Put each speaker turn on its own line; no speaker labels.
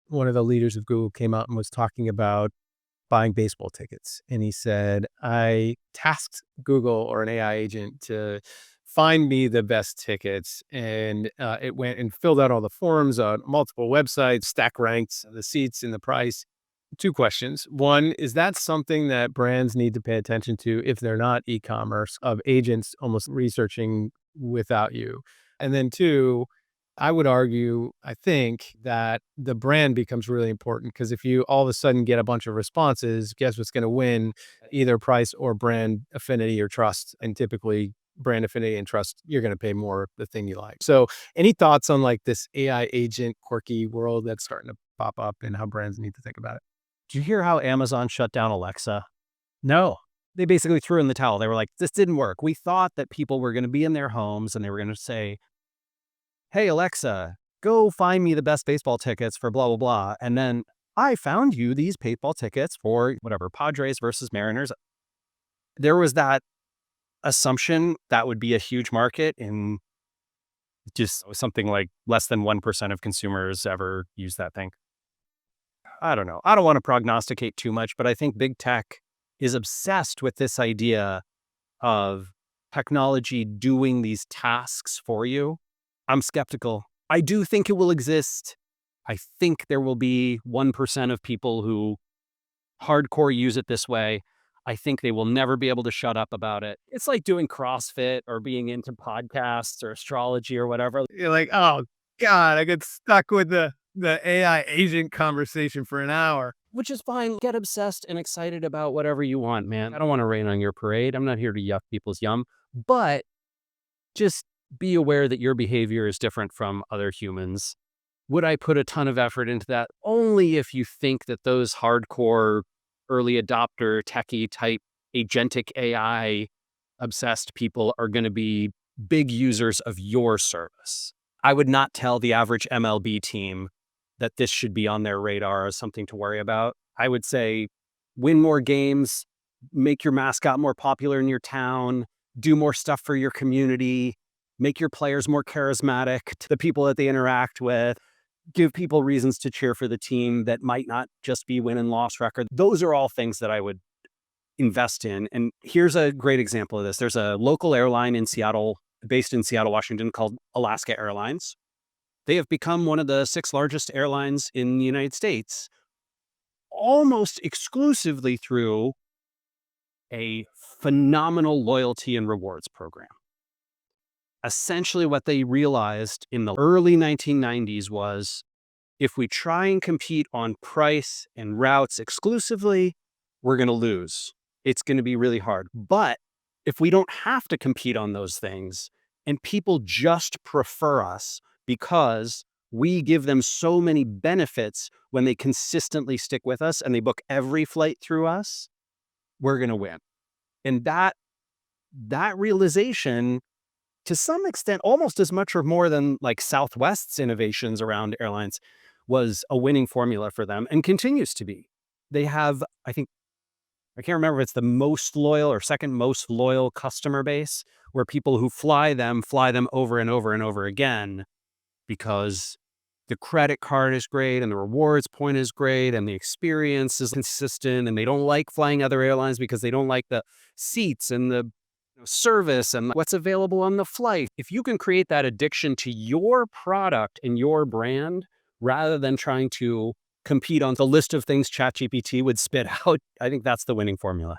one of the leaders of Google came out and was talking about buying baseball tickets. And he said, I tasked Google or an AI agent to find me the best tickets. And it went and filled out all the forms on multiple websites, stack ranked the seats and the price. Two questions. One, is that something that brands need to pay attention to if they're not e-commerce, of agents almost researching without you? And then two, I would argue, I think that the brand becomes really important because if you all of a sudden get a bunch of responses, guess what's going to win? Either price or brand affinity or trust. And typically, brand affinity and trust, you're going to pay more the thing you like. So, any thoughts on like this AI agent quirky world that's starting to pop up and how brands need to think about it?
Did you hear how Amazon shut down Alexa? No. They basically threw in the towel. They were like, this didn't work. We thought that people were going to be in their homes and they were going to say, hey, Alexa, go find me the best baseball tickets for blah, blah, blah. And then I found you these baseball tickets for whatever, Padres versus Mariners. There was that assumption that would be a huge market, and just something like less than 1% of consumers ever use that thing. I don't know. I don't want to prognosticate too much, but I think big tech is obsessed with this idea of technology doing these tasks for you. I'm skeptical. I do think it will exist. I think there will be 1% of people who hardcore use it this way. I think they will never be able to shut up about it. It's like doing CrossFit or being into podcasts or astrology or whatever.
You're like, oh God, I get stuck with the AI agent conversation for an hour.
Which is fine. Get obsessed and excited about whatever you want, man. I don't want to rain on your parade. I'm not here to yuck people's yum, but just be aware that your behavior is different from other humans. Would I put a ton of effort into that? Only if you think that those hardcore early adopter techie type agentic AI obsessed people are going to be big users of your service. I would not tell the average MLB team that this should be on their radar as something to worry about. I would say win more games, make your mascot more popular in your town, do more stuff for your community, make your players more charismatic to the people that they interact with, give people reasons to cheer for the team that might not just be win and loss record. Those are all things that I would invest in. And here's a great example of this. There's a local airline in Seattle, based in Seattle, Washington, called Alaska Airlines. They have become one of the 6 largest airlines in the United States, almost exclusively through a phenomenal loyalty and rewards program. Essentially, what they realized in the early 1990s was if we try and compete on price and routes exclusively, we're going to lose. It's going to be really hard. But if we don't have to compete on those things and people just prefer us because we give them so many benefits when they consistently stick with us and they book every flight through us, we're going to win. And that realization, to some extent, almost as much or more than like Southwest's innovations around airlines, was a winning formula for them and continues to be. They have, I can't remember if it's the most loyal or second most loyal customer base, where people who fly them over and over and over again because the credit card is great and the rewards point is great and the experience is consistent, and they don't like flying other airlines because they don't like the seats and the service and what's available on the flight. If you can create that addiction to your product and your brand rather than trying to compete on the list of things ChatGPT would spit out, I think that's the winning formula.